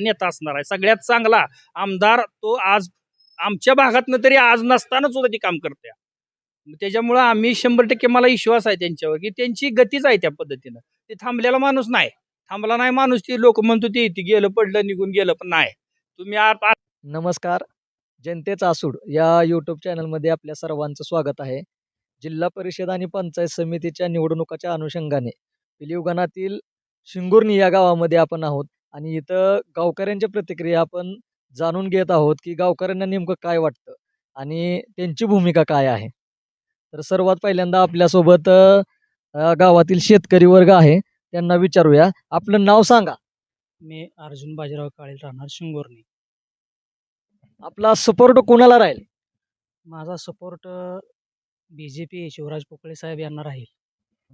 नेता असणार आहे. सगळ्यात चांगला आमदार तो आज आमच्या भागातनं तरी आज नसताना सुद्धा ती काम करते. त्याच्यामुळं आम्ही 100% मला विश्वास आहे त्यांच्यावर, की त्यांची गतीच आहे त्या पद्धतीनं. ते थांबलेला माणूस नाही. थांबला नाही माणूस, ती लोक म्हणतो ती गेलं पडलं निघून गेलं, पण नाही. तुम्ही नमस्कार. जनतेचा आसूड या यूट्यूब चॅनलमध्ये आपल्या सर्वांचं स्वागत आहे. जिल्हा परिषद आणि पंचायत समितीच्या निवडणुकाच्या अनुषंगाने पिलीवगणातील शिंगुर्णी या गावामध्ये आपण आहोत आणि इथं गावकऱ्यांच्या प्रतिक्रिया आपण जाणून घेत आहोत, की गावकऱ्यांना नेमकं काय वाटतं आणि त्यांची भूमिका काय आहे. तर सर्वात पहिल्यांदा आपल्यासोबत गावातील शेतकरी वर्ग आहे. त्यांना विचारूया. आपलं नाव सांगा. मी अर्जुन बाजीराव काळे, राहणार शिंगोर्णी. आपला सपोर्ट कोणाला राहील? माझा सपोर्ट BJP शिवराज पोकळे साहेब यांना राहील.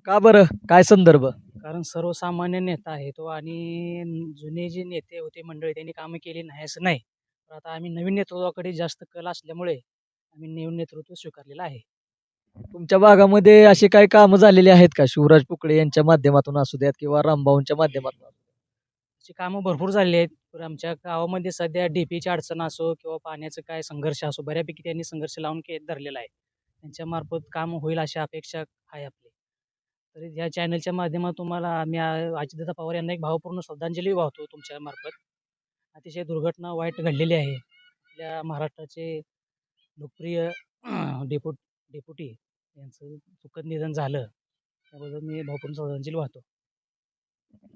का बरं? काय संदर्भ? कारण सर्वसामान्य नेता आहे तो आणि जुने जे नेते होते मंडळी त्यांनी कामं केली नाही असं नाही. तर आता आम्ही नवीन नेतृत्वाकडे जास्त कल असल्यामुळे आम्ही नवीन नेतृत्व स्वीकारलेलं आहे. तुमच्या भागामध्ये अशी काही कामं झालेली आहेत का? शिवराज पोकळे यांच्या माध्यमातून असू द्यात किंवा रामभाऊंच्या माध्यमातून असू द्यात. अशी कामं भरपूर झालेली आहेत. तर आमच्या गावामध्ये सध्या DPची अडचण असो किंवा पाण्याचं काय संघर्ष असो, बऱ्यापैकी त्यांनी संघर्ष लावून धरलेला आहे. त्यांच्यामार्फत काम होईल अशी अपेक्षा आहे आपली. तरी या चॅनलच्या माध्यमातून तुम्हाला आम्ही अजितदादा पवार यांना एक भावपूर्ण श्रद्धांजली वाहतो तुमच्या मार्फत. अतिशय दुर्घटना वाईट घडलेली आहे. आपल्या महाराष्ट्राचे लोकप्रिय डेप्युटी यांचं सुखद निधन झालं. त्याबद्दल मी भावपूर्ण श्रद्धांजली वाहतो.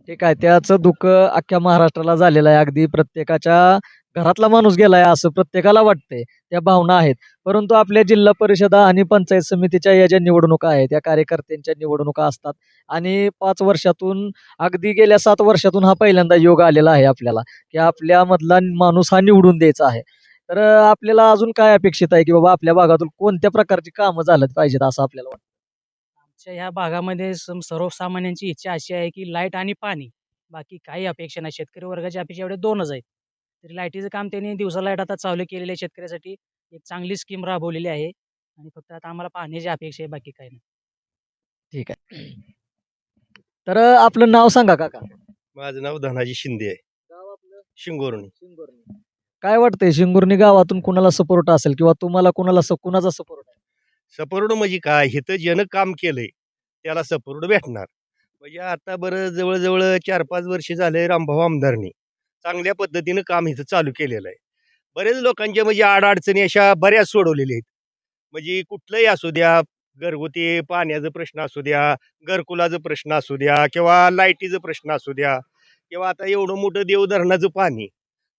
ठीक आहे. त्याचं दुःख अख्ख्या महाराष्ट्राला झालेलं आहे. अगदी प्रत्येकाच्या घरातला माणूस गेलाय असं प्रत्येकाला वाटतंय. त्या भावना आहेत. परंतु आपल्या जिल्हा परिषद आणि पंचायत समितीच्या या ज्या निवडणुका आहेत, त्या कार्यकर्त्यांच्या निवडणुका असतात आणि 5 वर्षातून अगदी गेल्या 7 वर्षातून हा पहिल्यांदा योग आलेला आहे आपल्याला, की आपल्यामधला माणूस हा निवडून द्यायचा आहे. तर आपल्याला अजून काय अपेक्षित आहे, की बाबा आपल्या भागातून कोणत्या प्रकारची कामं झालं पाहिजेत असं आपल्याला वाटतं? आमच्या ह्या भागामध्ये सर्वसामान्यांची इच्छा अशी आहे की लाईट आणि पाणी. बाकी काही अपेक्षा नाही. शेतकरी वर्गाची अपेक्षा एवढ्या 2च आहेत. तरी लाईटीचं काम त्यांनी दिवसा लाईट आता चालू केलेलं आहे शेतकऱ्यासाठी. एक चांगली स्कीम राबवलेली आहे आणि फक्त आता आम्हाला पाण्याची अपेक्षा आहे, बाकी काही नाही. ठीक आहे. तर आपलं नाव सांगा काका. माझं नाव धनाजी शिंदे आहे. गाव आपलं शिंगोर्णी. शिंगोर्णी. काय वाटतंय शिंगोर्णी गावातून कुणाला सपोर्ट असेल किंवा तुम्हाला कुणाचा सपोर्ट आहे? सपोर्ट म्हणजे काय, इथं ज्यानं काम केलंय त्याला सपोर्ट भेटणार. म्हणजे आता बरं जवळ-जवळ 4-5 वर्ष झाले रामभाऊ आमदारनी चांगल्या पद्धतीनं काम इथं चालू केलेलं आहे. बरेच लोकांच्या म्हणजे अडचणी अशा बऱ्याच सोडवलेल्या आहेत. म्हणजे कुठलंही असू द्या, घरगुती पाण्याचा प्रश्न असू द्या, घरकुलाचा प्रश्न असू द्या किंवा लाईटीचा प्रश्न असू द्या किंवा आता एवढं मोठं देवधरणाचं पाणी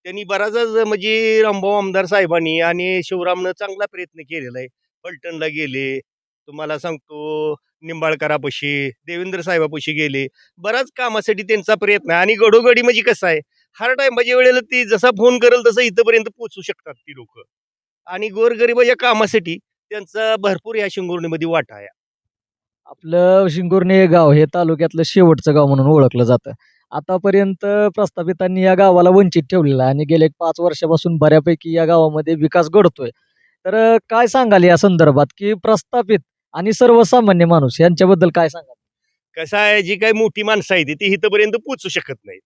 त्यांनी बराचच म्हणजे रामभाऊ आमदार साहेबांनी आणि शिवरामनं चांगला प्रयत्न केलेला आहे. फलटणला गेले, तुम्हाला सांगतो निंबाळकरापाशी, देवेंद्र साहेबापाशी गेले. बराच कामासाठी त्यांचा प्रयत्न आहे आणि घडोघडी म्हणजे कसं आहे, हर टायमाच्या वेळेला ती जसा फोन करेल तसं इथंपर्यंत पोहोचू शकतात ती लोकं आणि गोरगरिबाच्या कामासाठी त्यांचा भरपूर या शिंगोर्णीमध्ये वाटा आहे. आपलं शिंगोर्णी हे गाव हे तालुक्यातलं शेवटचं गाव म्हणून ओळखलं जातं. आतापर्यंत प्रस्थापितांनी या गावाला वंचित ठेवलेलं आहे आणि गेल्या 5 वर्षापासून बऱ्यापैकी या गावामध्ये विकास घडतोय. तर काय सांगाल या संदर्भात, की प्रस्थापित आणि सर्वसामान्य माणूस यांच्याबद्दल काय सांगाल? कसं आहे, जी काही मोठी माणसं आहेत ती इथंपर्यंत पोहोचू शकत नाहीत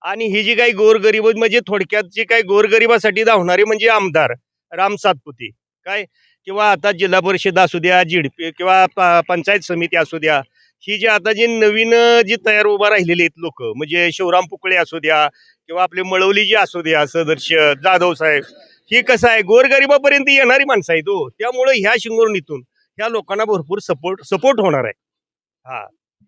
आणि ही जी काही गोरगरीब म्हणजे थोडक्यात जी काही गोरगरिबासाठी धावणारे म्हणजे आमदार राम सातपुते काय किंवा आता जिल्हा परिषद असू द्या, GDP किंवा पंचायत समिती असू द्या, ही जी आता जी नवीन जी तयार उभा राहिलेली आहेत लोक म्हणजे शिवराम पुकळे असू द्या किंवा आपले मळवली जी असू द्या सदस्य जाधव साहेब, ही कसं आहे गोरगरिबापर्यंत येणारी माणसं आहेत हो. त्यामुळे ह्या शिंगोर्णीतून ह्या लोकांना भरपूर सपोर्ट होणार आहे. हा,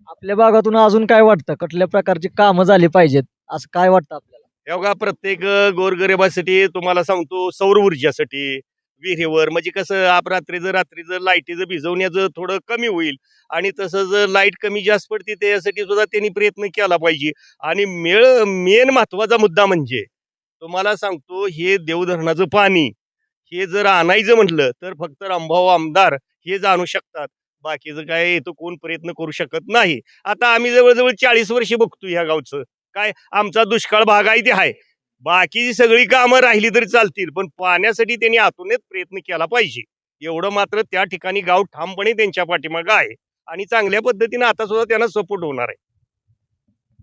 आपल्या भागातून अजून काय वाटतं? कुठल्या प्रकारची कामं झाली पाहिजेत, असं काय वाटतं आपल्याला? हे बघा प्रत्येक गोरगरिबासाठी तुम्हाला सांगतो सौर ऊर्जासाठी विहिरीवर म्हणजे कसं रात्रीचं लाईटीचं भिजवण्याचं थोडं कमी होईल आणि तसंच लाईट कमी जास्त पडते त्यासाठी सुद्धा त्यांनी प्रयत्न केला पाहिजे आणि मेन महत्वाचा मुद्दा म्हणजे तुम्हाला सांगतो हे देवधरणाचं पाणी हे जर आणायचं म्हटलं तर फक्त रामभाऊ आमदार हे आणू शकतात. बाकीचं काय इथं कोण प्रयत्न करू शकत नाही. आता आम्ही जवळ-जवळ 40 वर्षे बघतो ह्या गावचं. काय आमचा दुष्काळ भाग आहे ते आहे. बाकीची सगळी कामं राहिली तरी चालतील, पण पाण्यासाठी त्यांनी आतूनच प्रयत्न केला पाहिजे. एवढं मात्र त्या ठिकाणी गाव ठामपणे त्यांच्या पाठीमागं आहे आणि चांगल्या पद्धतीनं आता सुद्धा त्यांना सपोर्ट होणार आहे.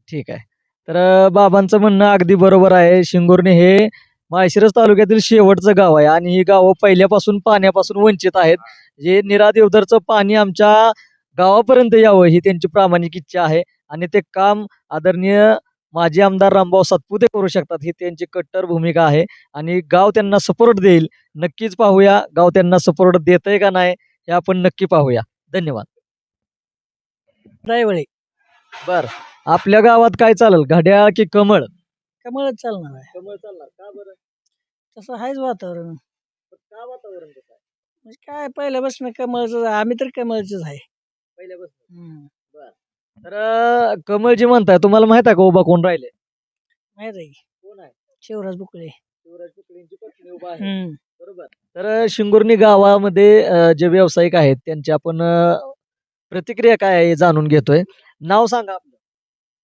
ठीक आहे. तर बाबांचं म्हणणं अगदी बरोबर आहे. शिंगोर्णी हे माळशिरस तालुक्यातील शेवटचं गाव आहे आणि ही गावं पहिल्यापासून पाण्यापासून वंचित आहेत. जे निरा देवधरचं पाणी आमच्या गावापर्यंत यावं ही त्यांची प्रामाणिक इच्छा आहे आणि ते काम आदरणीय माजी आमदार रामभाऊ सातपुते करू शकतात ही त्यांची कट्टर भूमिका आहे आणि गाव त्यांना सपोर्ट देईल. नक्कीच पाहूया गाव त्यांना सपोर्ट देतंय का नाही हे आपण नक्की पाहूया. धन्यवाद. रायवळे बर, आपल्या गावात काय चालेल, घड्याळ की कमळ? कमळच चालणार आहे. कमळ चालणार का बरं? तसं आहेच वातावरण. का वातावरण कसं आहे? म्हणजे काय पहिल्यापासून कमळच, आम्ही तर कमळचंच आहे. पहिल्यापासून तर कमळ जी म्हणताय तुम्हाला माहित आहे का उभा कोण राहिले? माहित आहे की कोण आहे? शिवराज बुकळे. शिवराज कुकलेंची पत्नी उभा आहे. हम्म. बरोबर. तर शिंगोर्णी गावामध्ये जे व्यावसायिक आहेत त्यांची आपण प्रतिक्रिया काय आहे हे जाणून घेतोय. नाव सांगा आपलं.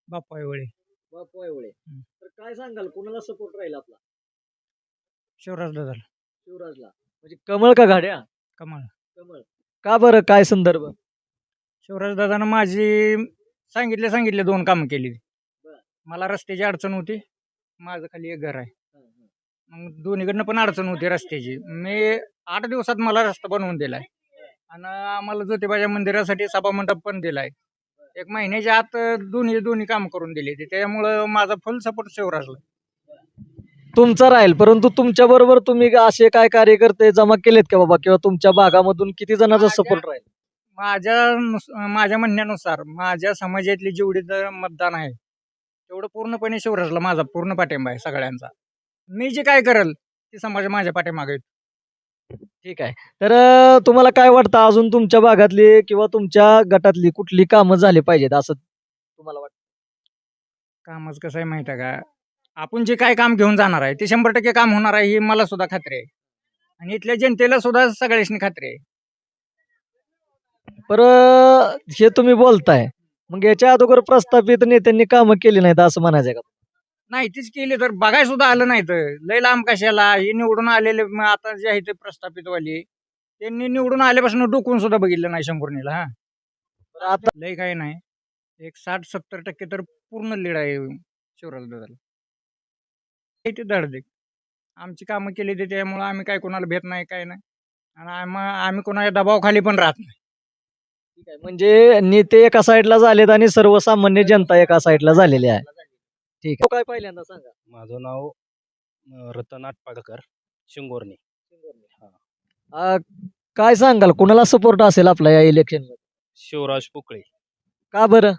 बाप्पा आयवळे. बापू आयवळे. तर काय सांगाल कोणाला सपोर्ट राहील आपला? शिवराज दादा. शिवराजला. म्हणजे कमळ का घड्याळ? कमळ. कमळ. का बरं, काय संदर्भ? शिवराज दादानं माझी सांगितले 2 कामं केली. बरं. मला रस्त्याची अडचण होती. माझं खाली एक घर आहे. मग दोन्हीकडनं पण अडचण होती रस्त्याची. मी 8 दिवसात मला रस्ता बनवून दिलाय आणि आम्हाला ज्योतिबाच्या मंदिरासाठी सभा मंडप पण दिलाय. 1 महिन्याच्या आत दोन्ही काम करून दिले. त्यामुळं माझा फुल सपोर्ट शिवराजला. तुमचा राहील, परंतु तुमच्या बरोबर तुम्ही असे काय कार्यकर्ते जमा केलेत का बाबा, किंवा तुमच्या भागामधून किती जणांचा सपोर्ट राहील? माझ्या म्हणण्यानुसार माझ्या समाजातली जेवढी जर मतदान आहे तेवढं पूर्णपणे शिवराजला माझा पूर्ण पाठिंबा आहे सगळ्यांचा. मी जे काय करेल ते समाज माझ्या पाठीमागे आहेत. ठीक आहे. तर तुम्हाला काय वाटतं अजून तुमच्या भागातली किंवा तुमच्या गटातली कुठली कामं झाली पाहिजेत असं तुम्हाला वाटतं? कामच कसं आहे माहिती आहे का, आपण जे काय काम घेऊन जाणार आहे ते 100% काम होणार आहे ही मला सुद्धा खात्री आहे आणि इथल्या जनतेला सुद्धा सगळ्यांनी खात्री आहे. पर हे तुम्ही बोलताय, मग याच्या अगोदर प्रस्थापित नेत्यांनी कामं केली नाहीत असं म्हणायचं का? नाही तीच केली तर बघाय सुद्धा आलं नाही तर लय लांब कशाला. हे निवडून आलेले आता जे आहे ते प्रस्थापितवाली त्यांनी निवडून आल्यापासून डोकून सुद्धा बघितलं नाही शंभरनीला. हा तर आता लय काही नाही, एक 60-70% तर पूर्ण लीड आहे शिवराज दादाला. ते धडधड आमची कामं केली ते त्यामुळे आम्ही काय कोणाला भेट नाही काय नाही आणि आम्ही कोणाच्या दबावाखाली पण राहत नाही. ठीक आहे, म्हणजे नेते एका साईडला झालेत आणि सर्वसामान्य जनता एका साईडला झालेली आहे. ठीक आहे. काय पहिल्यांदा सांगा. माझं नाव रतन आटपाडकर, शिंगोर्णी. अ, काय सांगाल कुणाला सपोर्ट असेल आपला या इलेक्शन मध्ये? शिवराज पुकळे. का बरं?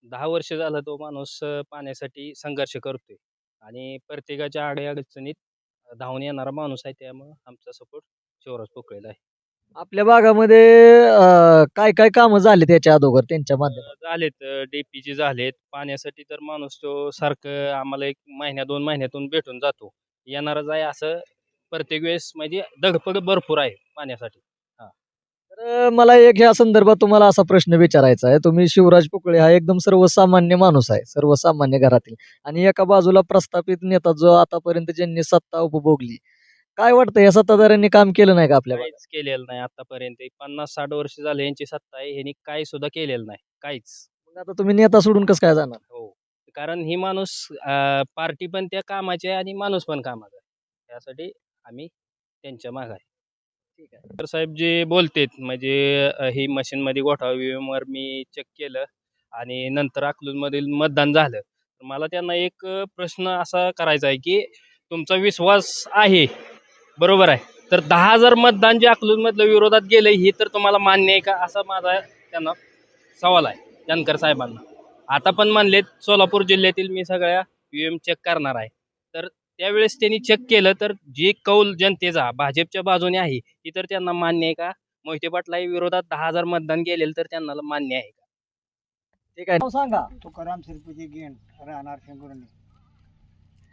10 वर्ष झालं तो माणूस पाण्यासाठी संघर्ष करतोय आणि प्रत्येकाच्या अडीअडचणीत धावून येणारा माणूस आहे. त्यामुळे आमचा सपोर्ट शिवराज पुकळेला आहे. आपल्या भागामध्ये काय काय कामं झाली त्याच्या अगोदर त्यांच्या माध्यमात? झालेत डीपीची झालेत. पाण्यासाठी तर माणूस तो सारखं आम्हाला 1 महिन्या 2 महिन्यातून भेटून जातो. येणारच आहे असं प्रत्येक वेळेस म्हणजे धडपड भरपूर आहे पाण्यासाठी. तर मला एक ह्या संदर्भात तुम्हाला असा प्रश्न विचारायचा आहे. तुम्ही शिवराज पुकळे हा एकदम सर्वसामान्य माणूस आहे, सर्वसामान्य घरातील, आणि एका बाजूला प्रस्थापित नेता जो आतापर्यंत ज्यांनी सत्ता उपभोगली. काय वाटतं या सत्ताधाऱ्यांनी काम केलं नाही का आपल्या भागात? काहीच केलेलं नाही आतापर्यंत. 50-60 वर्ष झाले यांची सत्ता आहे. ह्यांनी काही सुद्धा केलेलं नाही. काहीच. मग आता तुम्ही नेता सोडून कसं काय जाणार? हो. कारण ही माणूस पार्टी पण त्या कामाची आहे आणि माणूस पण कामाचा आहे. त्यासाठी आम्ही त्यांच्या मागे आहे. ठीक आहे. तर साहेब जे बोलतेत म्हणजे ही मशीनमध्ये घोटाळा ईव्हीएमवर मी चेक केलं आणि नंतर अकलूजमधील मतदान झालं. तर मला त्यांना एक प्रश्न असा करायचा आहे की तुमचा विश्वास आहे, बरोबर आहे. तर 10,000 मतदान जे अकलूजमधलं विरोधात गेलं हे तर तुम्हाला मान्य आहे का? असा माझा त्यांना सवाल आहे जानकर साहेबांना. आता पण म्हणलेत सोलापूर जिल्ह्यातील मी सगळ्या ईव्हीएम चेक करणार आहे. तर त्यावेळेस त्यांनी चेक केलं तर जे कौल जनतेचा भाजपच्या बाजूने आहे ती तर त्यांना मान्य आहे का? मोहिते पाटला विरोधात 10,000 मतदान गेलेलं तर त्यांना मान्य आहे का? ठीक आहे. नाव सांगा. तुकाराम शिरपूजी गेन राहणार शेंगुर्णी.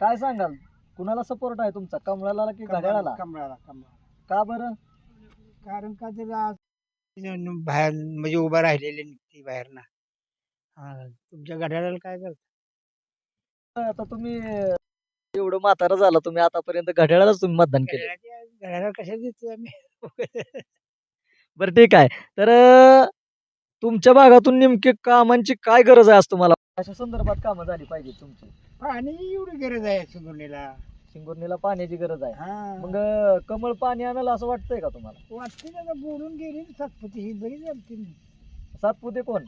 काय सांगाल कुणाला सपोर्ट आहे तुमचा, कमळाला की घड्याळाला? कमळाला. का बरं? कारण का तर आज बाहेर म्हणजे उभा राहिलेले ती बाहेर ना. तुमच्या घड्याळाला काय करत? आता तुम्ही एवढं म्हातारा झाला, तुम्ही आतापर्यंत घड्याळालाच तुम्ही मतदान केलं. घड्याळाला कशा देतो आम्ही? बरं ठीक आहे. तर तुमच्या भागातून नेमकी कामांची काय गरज आहे असं तुम्हाला? अशा संदर्भात कामं झाली पाहिजे तुमची. पाण्याची एवढी गरज आहे सुंदुर्णीला. शिंगोर्णीला पाण्याची गरज आहे. हा मग कमळ पाणी आणलं असं वाटतंय का तुम्हाला? वाटते आता बोलून गेली ना सातपुती ही बरी जमते सातपुते कोण?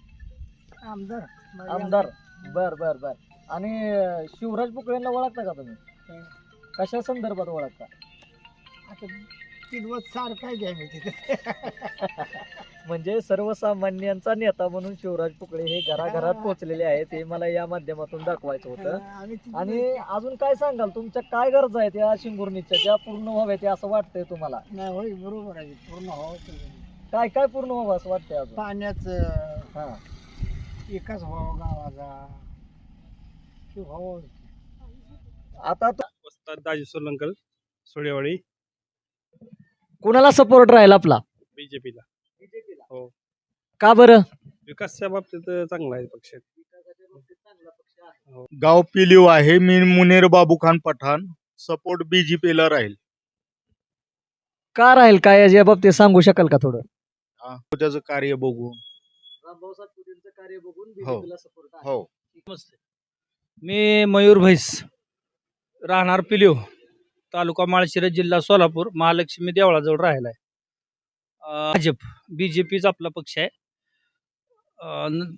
आमदार माझे आमदार. बर बर बर. आणि शिवराज पुकळेंना ओळखता का तुम्ही? हं. कशा संदर्भात ओळखता? आता किलवत सार काय घ्या मी तिथे. म्हणजे सर्वसामान्यांचा नेता म्हणून शिवराज पुकळे हे घराघरात पोहोचलेले आहेत, हे मला या माध्यमातून दाखवायचं होतं. आम्ही तिथे आणि अजून काय सांगाल, तुमच्या काय गरजा आहेत या शिंगोर्णीच्या ज्या पूर्ण व्हाव्यात असं वाटतंय तुम्हाला? नाही होय बरोबर आहे पूर्ण व्हावं काय काय पूर्ण व्हावं असं वाटतंय अजून? पाण्याचं हा. एकाच व्हावं गावाचा ते व्हावं. आता वस्ताद दाजी सोलंकर सोडेवाडी कुणाला सपोर्ट राहील आपला? बीजेपीला. हो. का बरं? विकासच्या बाबतीत चांगला आहे पक्ष. गाव पिलीव आहे. मी मुनीर बाबू खान पठाण. सपोर्ट बीजेपीला राहील. का राहील, काय या बाबतीत सांगू शकाल का थोडं? त्याचं कार्य बघून. कार्य बघून BJP ला हो. मी मयूर भैस, राहणार पिलीव, तालुका माळशिरस, जिल्हा सोलापूर, महालक्ष्मी देवळाजवळ राहिला आहे. भाजप बीजेपीचा आपला पक्ष आहे.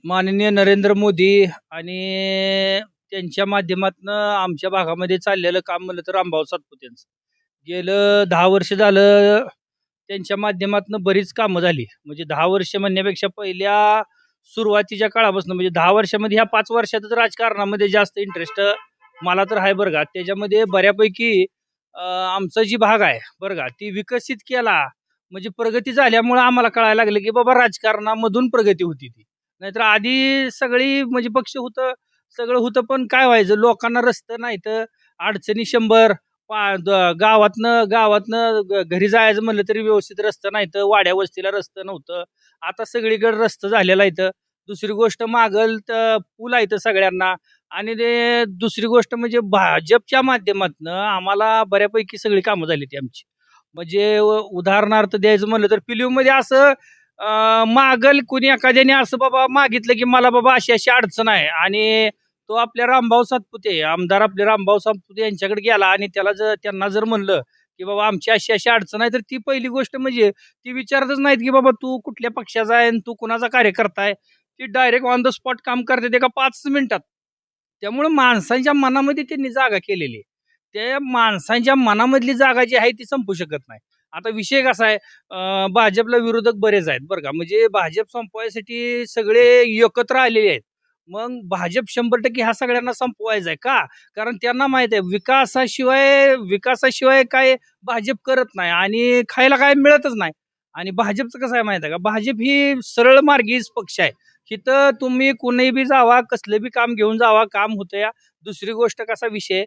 माननीय नरेंद्र मोदी आणि त्यांच्या माध्यमातून आमच्या भागामध्ये चाललेलं काम म्हणलं तर रामभाऊ सातपुतेंचं गेलं 10 वर्ष झालं. त्यांच्या माध्यमातून बरीच कामं झाली. म्हणजे 10 वर्ष म्हणण्यापेक्षा पहिल्या सुरुवातीच्या काळापासून, म्हणजे 10 वर्षामध्ये ह्या 5 वर्षातच राजकारणामध्ये जास्त इंटरेस्ट मला तर आहे बरं का. त्याच्यामध्ये बऱ्यापैकी आमचा जी भाग आहे बरं का, ती विकसित केला. म्हणजे प्रगती झाल्यामुळं आम्हाला कळायला लागलं की बाबा राजकारणामधून प्रगती होती ती. नाहीतर आधी सगळी म्हणजे पक्ष होतं, सगळं होतं, पण काय व्हायचं, लोकांना रस्तं नाही तर अडचणी 100. गावातनं घरी जायचं म्हणलं तरी व्यवस्थित रस्तं नाही तर वाड्या वस्तीला रस्तं नव्हतं. आता सगळीकडे रस्तं झालेलं आहे. तर दुसरी गोष्ट मागल तर पूल आहे तर सगळ्यांना. आणि ते दुसरी गोष्ट म्हणजे भाजपच्या माध्यमातून आम्हाला बऱ्यापैकी सगळी कामं झाली ती आमची. म्हणजे उदाहरणार्थ द्यायचं म्हणलं तर पिलीवमध्ये असं मागल कुणी एखाद्याने असं बाबा मागितलं की मला बाबा अशी अशी अडचण आहे, आणि तो आपल्या रामभाऊ सातपुते, आमदार आपले रामभाऊ सातपुते यांच्याकडे गेला आणि त्यांना जर म्हणलं की बाबा आमची अशी अशी अडचण आहे, तर ती पहिली गोष्ट म्हणजे ती विचारतच नाहीत की बाबा तू कुठल्या पक्षाचा आहे आणि तू कुणाचा कार्यकर्ता आहे. ती डायरेक्ट ऑन द स्पॉट काम करते ते का 5 मिनिटात. त्यामुळं माणसांच्या मनामध्ये त्यांनी जागा केलेली आहे. त्या माणसांच्या मनामधली जागा जी आहे ती संपू शकत नाही. आता विषय कसा आहे, भाजपला विरोधक बरेच आहेत बरं का. म्हणजे भाजप संपवायसाठी सगळे एकत्र आलेले आहेत. मग भाजप 100% ह्या सगळ्यांना संपवायचं आहे का? कारण त्यांना माहित आहे विकासाशिवाय काय भाजप करत नाही आणि खायला काय मिळतच नाही. आणि भाजपचं कसं आहे माहित आहे का, भाजप ही सरळ मार्गी पक्ष आहे. इथं तुम्ही कुणी बी जावा, कसलं बी काम घेऊन जावा, काम होतं या. दुसरी गोष्ट कसा विषय,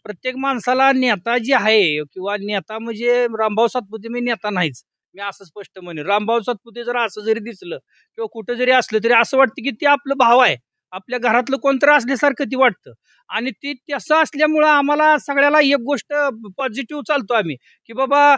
प्रत्येक माणसाला नेता जी आहे किंवा नेता म्हणजे रामभाऊ सातपुते मी नेता नाहीच, मी असं स्पष्ट म्हणेन. रामभाऊ सातपुते जर असं जरी दिसलं किंवा कुठं जरी असलं तरी असं वाटतं की ते आपलं भाव आहे, आपल्या घरातलं कोणतरी असल्यासारखं ती वाटतं. आणि ती तसं असल्यामुळं आम्हाला सगळ्याला एक गोष्ट पॉझिटिव्ह चालतो आम्ही की बाबा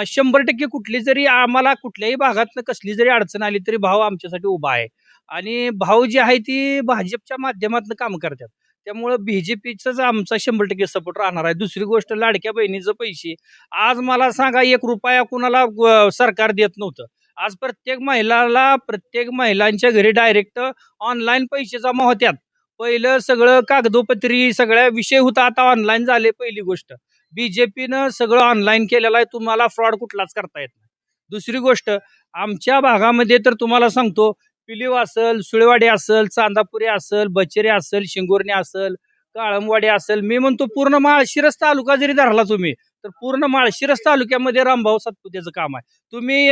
100% कुठली जरी आम्हाला कुठल्याही भागातनं कसली जरी अडचण आली तरी भाऊ आमच्यासाठी उभा आहे. आणि भाऊ जी आहे ती भाजपच्या माध्यमातून काम करतात. त्यामुळं बीजेपीचाच आमचा 100% सपोर्ट राहणार आहे. दुसरी गोष्ट, लाडक्या बहिणीचं पैसे आज मला सांगा 1 रुपया कुणाला सरकार देत नव्हतं. आज प्रत्येक महिलांच्या घरी डायरेक्ट ऑनलाईन पैसे जमा होत्यात. पहिलं सगळं कागदोपत्री सगळ्या विषय होता, आता ऑनलाईन झाले. पहिली गोष्ट, बीजेपीनं सगळं ऑनलाईन केलेलं आहे. तुम्हाला फ्रॉड कुठलाच करता येत नाही. दुसरी गोष्ट, आमच्या भागामध्ये तर तुम्हाला सांगतो, पिलीव असेल, सुळेवाडी असेल, चांदापुरे असेल, बचेरे असेल, शिंगोर्णी असेल, काळमवाडी असेल, मी म्हणतो पूर्ण माळशिरस तालुका जरी धरला तुम्ही तर पूर्ण माळशिरस तालुक्यामध्ये रामभाऊ सातपुतेचं काम आहे. तुम्ही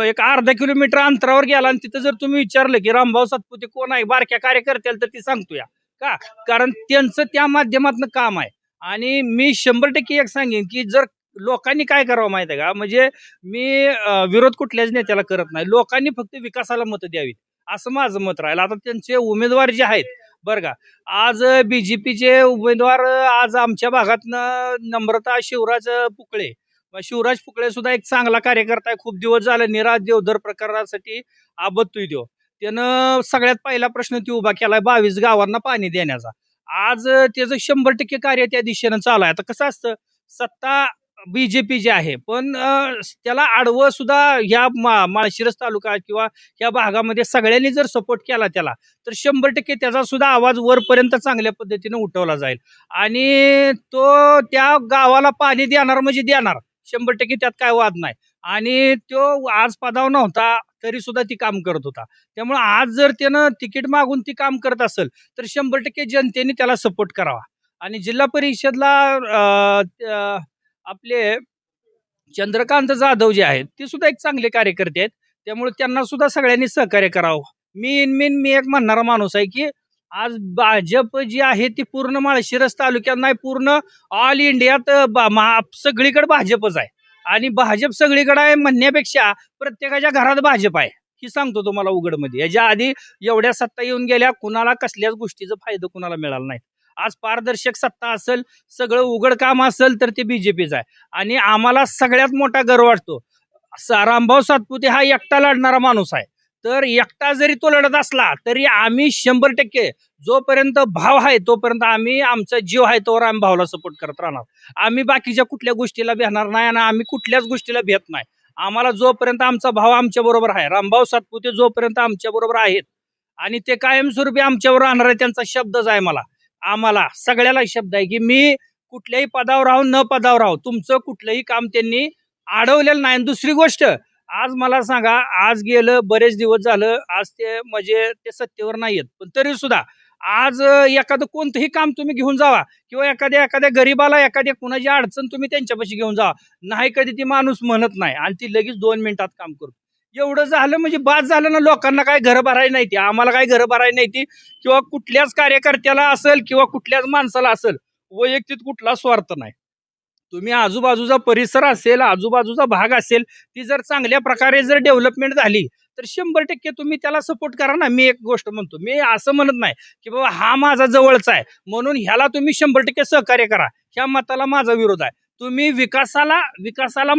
एक अर्धा किलोमीटर अंतरावर गेला आणि तिथं जर तुम्ही विचारलं की रामभाऊ सातपुते कोण आहे बारक्या कार्यकर्त्याला, तर ती सांगतो या का, कारण त्यांचं त्या माध्यमातून काम आहे. आणि मी 100% एक सांगेन की जर लोकांनी काय करावं माहिती आहे का, म्हणजे मी विरोध कुठल्याच नेत्याला करत नाही, लोकांनी फक्त विकासाला मतं द्यावीत असं माझं मत राहिलं. आता त्यांचे उमेदवार जे आहेत बरं का, आज बीजेपीचे उमेदवार आज आमच्या भागातनं नम्रता शिवराज पुकळे सुद्धा एक चांगला कार्यकर्ता आहे. खूप दिवस झाले निराश देवधर प्रकारासाठी आबदतोय तो. त्यानं सगळ्यात पहिला प्रश्न ती उभा केलाय 22 गावांना पाणी देण्याचा. आज त्याचं 100% कार्य त्या दिशेनं चालू आहे. आता कसं असतं, सत्ता बीजेपी जी आहे, पण त्याला आडवं सुद्धा ह्या माळशिरस तालुका किंवा या भागामध्ये सगळ्यांनी जर सपोर्ट केला त्याला, तर 100% त्याचा सुद्धा आवाज वरपर्यंत चांगल्या पद्धतीने उठवला जाईल आणि तो त्या गावाला पाणी देणार म्हणजे देणार 100%, त्यात काय वाद नाही. आणि तो आज पदावर नव्हता तरी सुद्धा ती काम करत होता. त्यामुळे आज जर त्यानं तिकीट मागून ती काम करत असेल तर 100% जनतेने त्याला सपोर्ट करावा. आणि जिल्हा परिषदला आपले चंद्रकांत जाधव जे आहेत ते सुद्धा एक चांगले कार्यकर्ते आहेत. त्यामुळे त्यांना सुद्धा सगळ्यांनी सहकार्य करावं. मी एक म्हणणारा माणूस आहे की आज भाजप जी आहे ती पूर्ण माळशिरस तालुक्यात नाही, पूर्ण ऑल इंडियात सगळीकडे भाजपच आहे. आणि भाजप सगळीकडे आहे म्हणण्यापेक्षा प्रत्येकाच्या घरात भाजप आहे, ही सांगतो तुम्हाला उघडमध्ये. याच्या आधी एवढ्या सत्ता येऊन गेल्या, कुणाला कसल्याच गोष्टीचा फायदा कुणाला मिळाला नाही. आज पारदर्शक सत्ता असेल, सगळं उघड काम असेल तर ते बीजेपीच आहे. आणि आम्हाला सगळ्यात मोठा गर्व वाटतो, रामभाऊ सातपुते हा एकटा लढणारा माणूस आहे. तर एकटा जरी तो लढत असला तरी आम्ही 100% जोपर्यंत भाव आहे तोपर्यंत आम्ही, आमचा जीव आहे तोवर आम्ही भावाला सपोर्ट करत राहणार. आम्ही बाकीच्या कुठल्या गोष्टीला भेटणार नाही आणि आम्ही कुठल्याच गोष्टीला भेट नाही. आम्हाला जोपर्यंत आमचा भाव आमच्या बरोबर आहे, रामभाऊ सातपुते जोपर्यंत आमच्या बरोबर आहेत आणि ते कायमस्वरूपी आमच्यावर राहणार आहे, त्यांचा शब्दच आहे आम्हाला सगळ्याला शब्द आहे की मी कुठल्याही पदावर राहू न पदावर राहू, तुमचं कुठलंही काम त्यांनी अडवलेलं नाही. आणि दुसरी गोष्ट, आज मला सांगा, आज गेलं बरेच दिवस झालं, आज ते म्हणजे ते सत्तेवर नाही आहेत, पण तरी सुद्धा आज एखादं कोणतंही काम तुम्ही घेऊन जावा किंवा एखाद्या गरीबाला एखाद्या कुणाची अडचण तुम्ही त्यांच्यापाशी घेऊन जावा, नाही कधी ती माणूस म्हणत नाही आणि ती लगेच 2 मिनिटात काम करतो. एवढं झालं म्हणजे बाद झालं ना. लोकांना काय घरं भरायला नाही ती, आम्हाला काय घरं भरायला नाही ती, किंवा कुठल्याच कार्यकर्त्याला असेल किंवा कुठल्याच माणसाला असेल वैयक्तिक कुठला स्वार्थ नाही. तुम्ही आजूबाजूचा परिसर असेल, आजूबाजूचा भाग असेल, ती जर चांगल्या प्रकारे जर डेव्हलपमेंट झाली तर 100% तुम्ही त्याला सपोर्ट करा ना. मी एक गोष्ट म्हणतो, मी असं म्हणत नाही की बाबा हा माझा जवळचा आहे म्हणून ह्याला तुम्ही 100% सहकार्य करा, ह्या मताला माझा विरोध आहे. तुम्ही विकासाला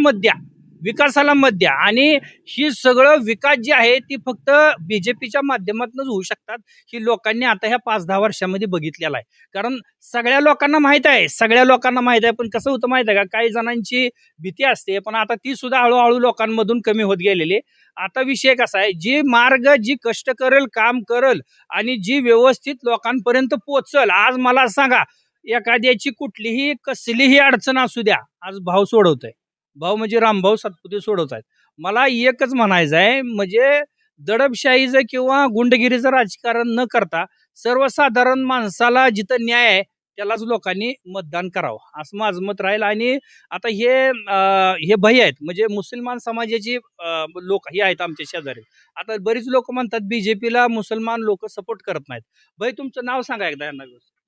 मत द्या आणि ही सगळं विकास जी आहे ती फक्त बीजेपीच्या माध्यमातूनच होऊ शकतात, ही लोकांनी आता ह्या 5-10 वर्षामध्ये बघितलेलं आहे. कारण सगळ्या लोकांना माहित आहे, पण कसं होतं माहित आहे का, काही जणांची भीती असते, पण आता ती सुद्धा हळूहळू लोकांमधून कमी होत गेलेली. आता विषय कसा आहे, जी कष्ट करेल, काम करेल आणि जी व्यवस्थित लोकांपर्यंत पोचल, आज मला सांगा एखाद्याची कुठलीही कसलीही अडचण असू द्या, आज भाव सोडवतोय. भाऊ म्हणजे रामभाऊ सातपुते सोडवत आहेत. मला एकच म्हणायचं आहे, म्हणजे दडपशाहीचं किंवा गुंडगिरीचं राजकारण न करता सर्वसाधारण माणसाला जिथं न्याय आहे त्यालाच लोकांनी मतदान करावं, असं माझं मत राहील. आणि आता हे भय आहेत, म्हणजे मुसलमान समाजाची लोक हे आहेत आमच्या शेजारी. आता बरीच लोक म्हणतात बीजेपीला मुसलमान लोक सपोर्ट करत नाहीत. भाई, तुमचं नाव सांगा एकदा यांना.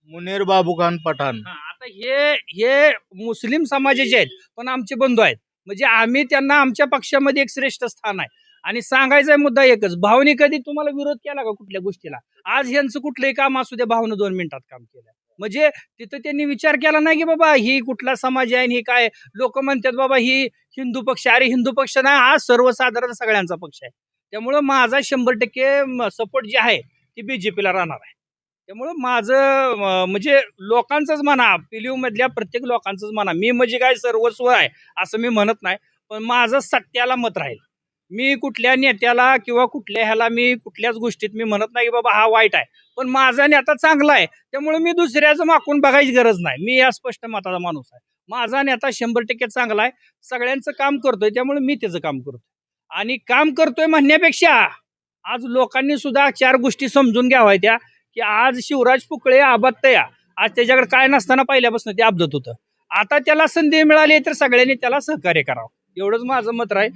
मुनीर बाबूखान पठाण. आता हे मुस्लिम समाजाचे आहेत पण आमचे बंधू आहेत, म्हणजे आम्ही त्यांना आमच्या पक्षामध्ये एक श्रेष्ठ स्थान आहे. आणि सांगायचा मुद्दा एकच, भावने कधी तुम्हाला विरोध केला का कुठल्या गोष्टीला? आज यांचं कुठलंही काम असू द्या, भावनं 2 मिनिटात काम केलं. म्हणजे तिथं त्यांनी विचार केला नाही की बाबा ही कुठला समाज आहे आणि ही काय. लोक म्हणतात बाबा ही हिंदू पक्ष, अरे हिंदू पक्ष नाही, हा सर्वसाधारण सगळ्यांचा पक्ष आहे. त्यामुळं माझा 100% सपोर्ट जे आहे ती बीजेपीला राहणार आहे. त्यामुळं माझं म्हणजे लोकांचंच म्हणा, पिलीव मधल्या प्रत्येक लोकांचंच म्हणा, मी म्हणजे काय सर्वस्व आहे असं मी म्हणत नाही, पण माझं सत्याला मत राहील. मी कुठल्या नेत्याला किंवा कुठल्या ह्याला मी कुठल्याच गोष्टीत मी म्हणत नाही की बाबा हा वाईट आहे, पण माझा नेता चांगला आहे त्यामुळे मी दुसऱ्याचं माकून बघायची गरज नाही. मी या स्पष्ट मताचा माणूस आहे. माझा नेता 100% चांगला आहे, सगळ्यांचं काम करतोय, त्यामुळे मी त्याचं काम करतोय. आणि काम करतोय म्हणण्यापेक्षा आज लोकांनी सुद्धा 4 गोष्टी समजून घ्याव्या त्या, की आज शिवराज पुकळे आबादतया, आज त्याच्याकडे काय नसताना पहिल्यापासून ते आबदत होतं. आता त्याला संधी मिळाली तर सगळ्यांनी त्याला सहकार्य करावं, एवढंच माझं मत राहील.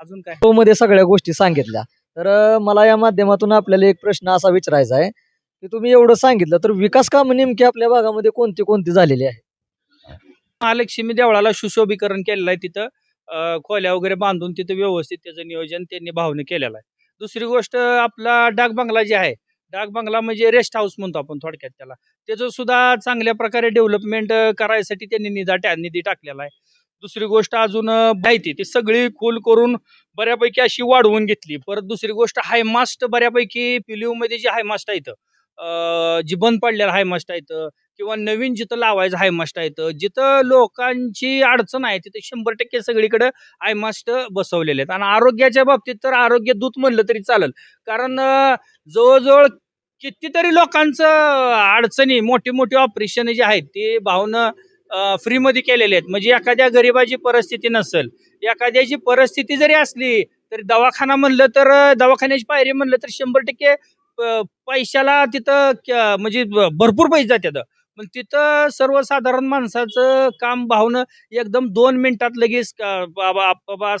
अजून काय मध्ये सगळ्या गोष्टी सांगितल्या. तर मला या माध्यमातून आपल्याला एक प्रश्न असा विचारायचा आहे की तुम्ही एवढं सांगितलं तर विकास कामं नेमकी आपल्या भागामध्ये कोणती कोणती झालेली आहे? महालक्ष्मी देवळाला सुशोभीकरण केलेलं आहे, तिथं खोल्या वगैरे बांधून तिथं व्यवस्थित त्याचं नियोजन त्यांनी भावने केलेलं आहे. दुसरी गोष्ट, आपला डाक बंगला जे आहे, डाक बंगला म्हणजे रेस्ट हाऊस म्हणतो आपण थोडक्यात त्याला, त्याचं सुद्धा चांगल्या प्रकारे डेव्हलपमेंट करायसाठी त्यांनी निधी टाकलेला आहे. दुसरी गोष्ट अजून माहिती ती सगळी खोल करून बऱ्यापैकी अशी वाढवून घेतली. परत दुसरी गोष्ट हायमास्ट बऱ्यापैकी पिलीवमध्ये जे हायमास्ट आहेत जी बंद पडलेलं हायमास्ट आहेत किंवा नवीन जिथं लावायचं हायमास्ट आहेत जिथं लोकांची अडचण आहे तिथे 100% सगळीकडे हायमास्ट बसवलेले आहेत. आणि आरोग्याच्या बाबतीत तर आरोग्य दूत म्हणलं तरी चालेल. कारण जवळजवळ कितीतरी लोकांचं अडचणी मोठी मोठी ऑपरेशन जे आहेत ते भावनं फ्रीमध्ये केलेले आहेत. म्हणजे एखाद्या गरिबाची परिस्थिती नसेल, एखाद्याची परिस्थिती जरी असली तरी दवाखाना म्हणलं तर दवाखान्याची पायरी म्हणलं तर 100% पैशाला तिथं म्हणजे भरपूर पैसे जातात. पण तिथं सर्वसाधारण माणसाचं काम भावनं एकदम 2 मिनिटात लगेच बाबा बाबा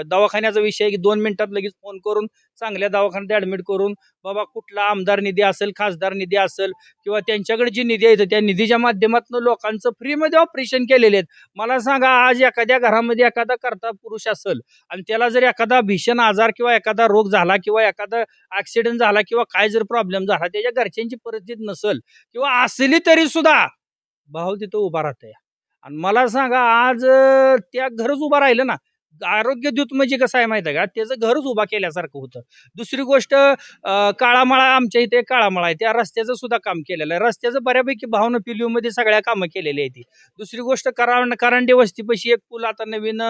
दवाखान्याचा विषय की 2 मिनिटात लगेच फोन करून चांगल्या दवाखान्यात ॲडमिट करून बाबा कुठला आमदार निधी असेल, खासदार निधी असेल किंवा त्यांच्याकडे जी निधी आहे त्या निधीच्या माध्यमातून लोकांचं फ्रीमध्ये ऑपरेशन केलेले आहेत. मला सांगा आज एखाद्या घरामध्ये एखादा कर्ता पुरुष असेल आणि त्याला जर एखादा भीषण आजार किंवा एखादा रोग झाला किंवा एखादा ॲक्सिडेंट झाला किंवा काय जर प्रॉब्लेम झाला त्याच्या घरच्यांची परिस्थिती नसेल किंवा असली तरी सुद्धा भाऊ तिथं उभा राहतोय. आणि मला सांगा आज त्या घरच उभा राहिलं ना आरोग्य दूत म्हणजे कसं आहे माहिती आहे का त्याचं घरच उभा केल्यासारखं होतं. दुसरी गोष्ट काळामाळा आमच्या इथे काळामाळा आहे त्या रस्त्याचं सुद्धा काम केलेलं आहे. रस्त्याचं बऱ्यापैकी भावनं पिलीवमध्ये सगळ्या कामं केलेली आहे ती. दुसरी गोष्ट करांडे वस्तीपाशी एक पूल आता नवीन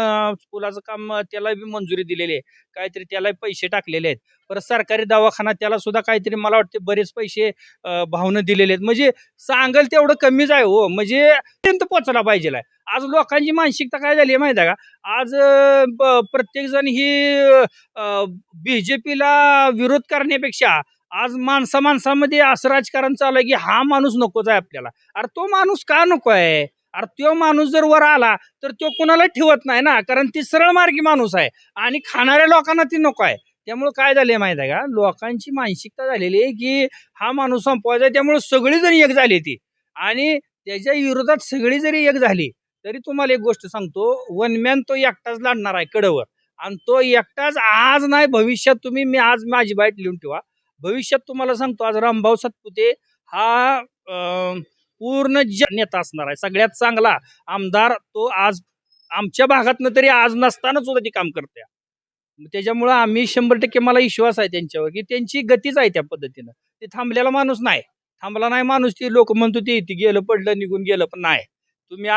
पुलाचं काम त्याला बी मंजुरी दिलेली आहे. काहीतरी त्याला पैसे टाकलेले आहेत. परत सरकारी दवाखाना त्याला सुद्धा काहीतरी मला वाटते बरेच पैसे भावनं दिलेले आहेत. म्हणजे सांगेल तेवढं कमीच आहे हो. म्हणजे पर्यंत पोहोचला पाहिजे. आज लोकांची मानसिकता काय झाली आहे माहिती आहे का आज प्रत्येक जण ही बीजेपीला विरोध करण्यापेक्षा आज माणसामध्ये असं राजकारण चालू आहे की हा माणूस नकोच आहे आपल्याला. अरे तो माणूस का नको आहे? अरे तो माणूस जर वर आला तर तो कुणाला ठेवत नाही ना कारण ती सरळ मार्गी माणूस आहे आणि खाणाऱ्या लोकांना ती नको आहे. त्यामुळे काय झालंय माहिती आहे का लोकांची मानसिकता झालेली आहे की हा माणूस संपवायचा आहे. त्यामुळे सगळी जरी एक झाली ती आणि त्याच्या विरोधात सगळी जरी एक झाली तरी तुम्हाला एक गोष्ट सांगतो वनमॅन तो एकटाच लढणार आहे कडेवर आणि तो एकटाच आज नाही भविष्यात तुम्ही मी आज माझी बाईट लिहून ठेवा. भविष्यात तुम्हाला सांगतो आज रामभाऊ सातपुते हा पूर्ण नेता असणार आहे सगळ्यात चांगला आमदार तो आज आमच्या भागातनं तरी आज नसताना सुद्धा ती काम करते. त्याच्यामुळं आम्ही 100% मला विश्वास आहे त्यांच्यावर की त्यांची गतीच आहे त्या पद्धतीनं. ते थांबलेला माणूस नाही थांबला नाही माणूस ती लोक म्हणतो ते गेलं पडलं निघून गेलं पण नाही तुम्ही